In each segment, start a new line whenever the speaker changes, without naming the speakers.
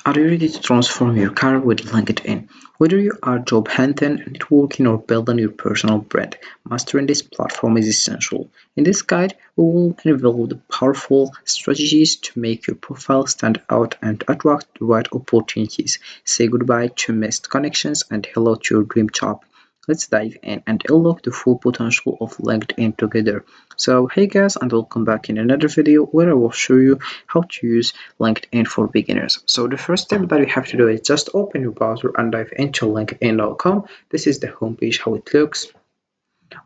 Are you ready to transform your career with LinkedIn? Whether you are job hunting, networking, or building your personal brand, mastering this platform is essential. In this guide, we will reveal the powerful strategies to make your profile stand out and attract the right opportunities. Say goodbye to missed connections and hello to your dream job. Let's dive in and unlock the full potential of LinkedIn together. So hey guys, and welcome back in another video where I will show you how to use LinkedIn for beginners. So the first step that you have to do is just open your browser and dive into linkedin.com. This is the homepage how it looks,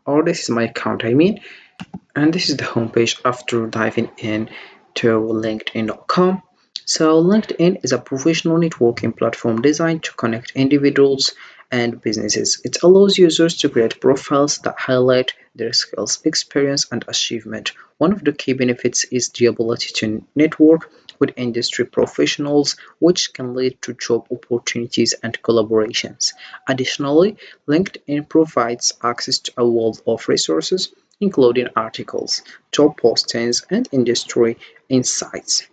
or this is my account I mean, and this is the homepage after diving in to linkedin.com. So LinkedIn is a professional networking platform designed to connect individuals and businesses. It allows users to create profiles that highlight their skills, experience, and achievement. One of the key benefits is the ability to network with industry professionals, which can lead to job opportunities and collaborations. Additionally, LinkedIn provides access to a wealth of resources, including articles, job postings, and industry insights.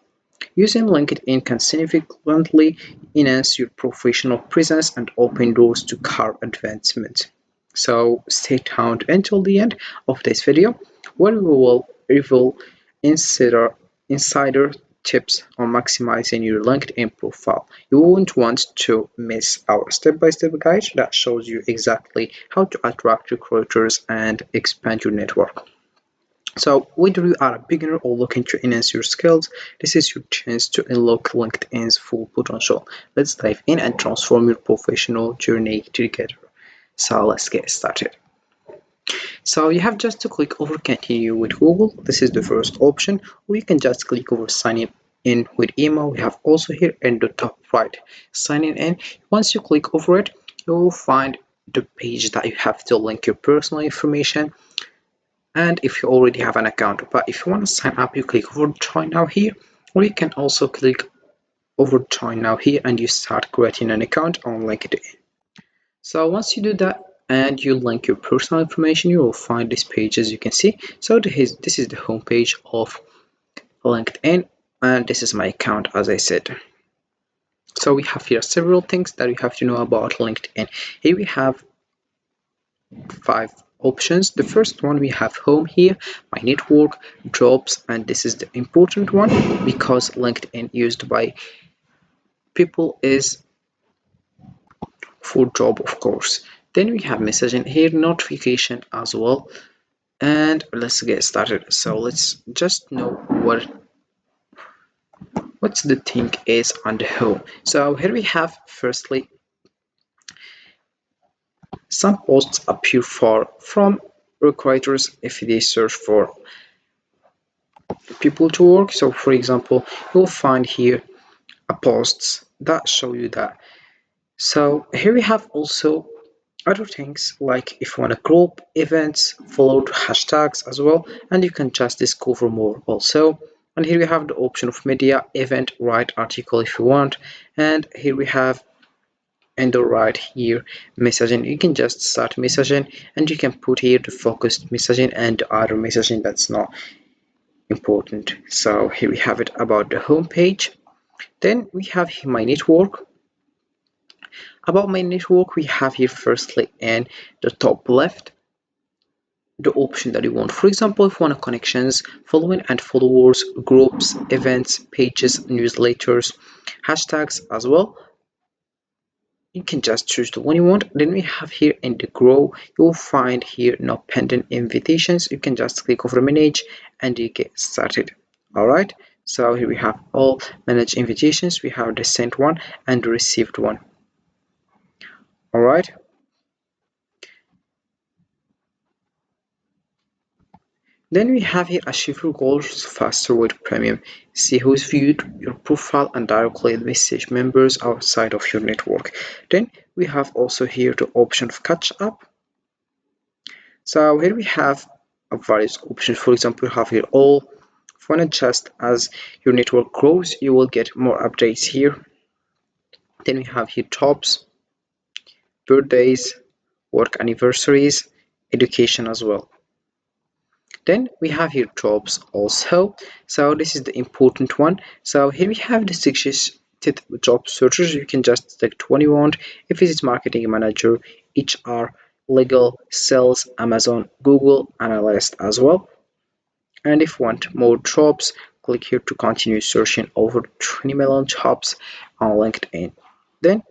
Using LinkedIn can significantly enhance your professional presence and open doors to career advancement. So stay tuned until the end of this video where we will reveal insider tips on maximizing your LinkedIn profile. You won't want to miss our step-by-step guide that shows you exactly how to attract recruiters and expand your network. So whether you are a beginner or looking to enhance your skills, this is your chance to unlock LinkedIn's full potential. Let's dive in and transform your professional journey together. So let's get started. So you have just to click over continue with Google. This is the first option, or you can just click over sign in with email. We have also here in the top right signing in. Once you click over it, you will find the page that you have to link your personal information, and if you already have an account. But if you want to sign up, you click over join now here, or you can also click over join now here and you start creating an account on LinkedIn. So once you do that and you link your personal information, you will find this page as you can see. So this is the home page of LinkedIn, and this is my account as I said. So we have here several things that you have to know about LinkedIn. Here we have 5 options. The first one, we have home here, my network, jobs, and this is the important one because LinkedIn used by people is for job, of course. Then we have messaging here, notification as well, and let's get started. So let's just know what's the thing is on the home. So here we have firstly some posts appear from recruiters if they search for people to work. So for example, you'll find here a posts that show you that. So here we have also other things like if you want to group events, follow hashtags as well, and you can just discover more also. And here we have the option of media, event, write article if you want, and here we have in the right here messaging. You can just start messaging and you can put here the focused messaging and the other messaging that's not important. So here we have it about the home page. Then we have my network. About my network, we have here firstly in the top left the option that you want. For example, if you want connections, following and followers, groups, events, pages, newsletters, hashtags as well, you can just choose the one you want. Then we have here in the grow, you will find here no pending invitations. You can just click over manage and you get started. All right, so here we have all manage invitations. We have the sent one and the received one. All right, then we have here achieve your goals faster with premium. See who's viewed your profile and directly message members outside of your network. Then we have also here the option of catch up. So here we have a various options. For example, you have here all. If you want to just as your network grows, you will get more updates here. Then we have here jobs, birthdays, work anniversaries, education as well. Then we have here jobs also. So this is the important one. So here we have the selected job searches, you can just select one you want. If it's marketing manager, HR, legal, sales, Amazon, Google, analyst as well. And if you want more jobs, click here to continue searching over 20 million jobs on LinkedIn. Then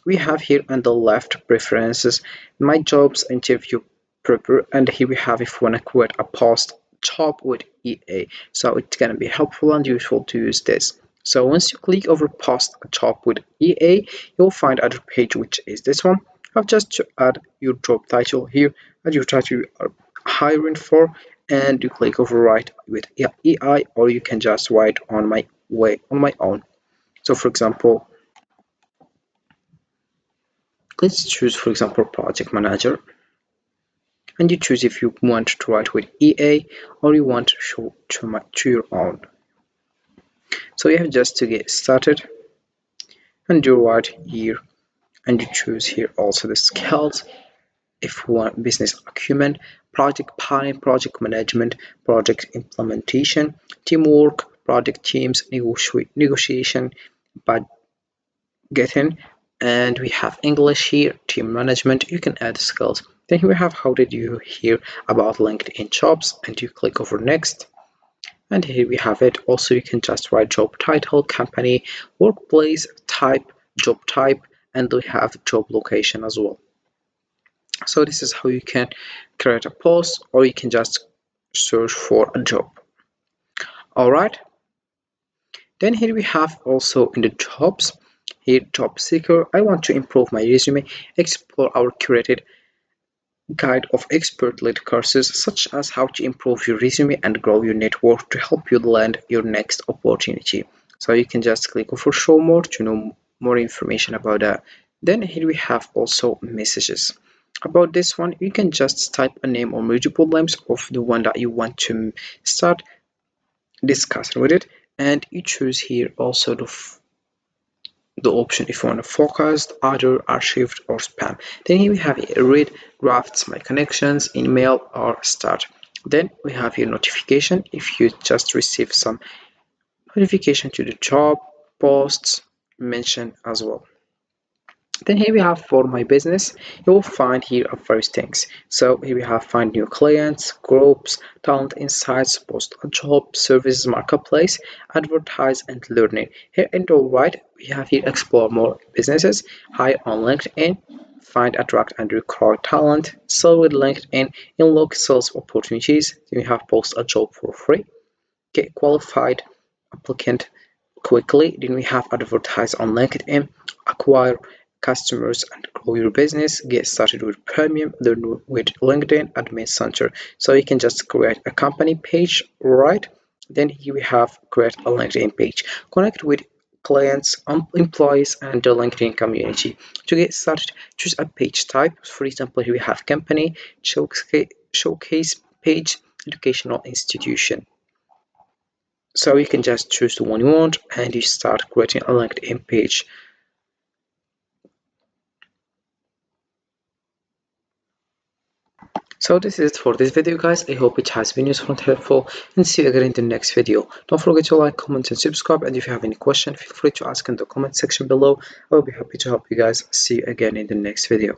we have here on the left preferences, my jobs interview prepare, and here we have if you want to create a post job with EA. So it's gonna be helpful and useful to use this. So once you click over post a job with EA, you'll find other page which is this one. Have just to add your job title here, add your title you are hiring for, and you click over write with EI, or you can just write on my own. So for example, let's choose for example project manager, and you choose if you want to write with EA or you want to show to your own. So you have just to get started, and you write here, and you choose here also the skills. If you want business acumen, project planning, project management, project implementation, teamwork, project teams, negotiation, budgeting, and we have English here, team management. You can add skills. Then here we have how did you hear about LinkedIn jobs, and you click over next. And here we have it. Also, you can just write job title, company, workplace, type, job type, and we have job location as well. So this is how you can create a post, or you can just search for a job. All right. Then here we have also in the jobs, here job seeker. I want to improve my resume, explore our curated guide of expert-led courses such as how to improve your resume and grow your network to help you land your next opportunity. So you can just click over show more to know more information about that. Then here we have also messages. About this one, you can just type a name or multiple names of the one that you want to start discussing with it, and you choose here also the option if you want to focus, other, archived, or spam. Then here we have a read, drafts, my connections, email, or start. Then we have here notification if you just receive some notification to the job posts mentioned as well. Then here we have for my business, you will find here various things. So here we have find new clients, groups, talent insights, post a job, services marketplace, advertise and learning. Here in the right, we have here explore more businesses, hire on LinkedIn, find, attract and recruit talent, sell with LinkedIn, unlock sales opportunities. Then we have post a job for free, get qualified applicant quickly. Then we have advertise on LinkedIn, acquire customers and grow your business, get started with premium, learn with LinkedIn admin center. So you can just create a company page, right? Then here we have create a LinkedIn page, connect with clients, employees, and the LinkedIn community. To get started, choose a page type. For example, here we have company, showcase page, educational institution. So you can just choose the one you want, and you start creating a LinkedIn page. So this is it for this video, guys. I hope it has been useful and helpful, and see you again in the next video. Don't forget to like, comment, and subscribe, and if you have any question, feel free to ask in the comment section below. I will be happy to help you guys. See you again in the next video.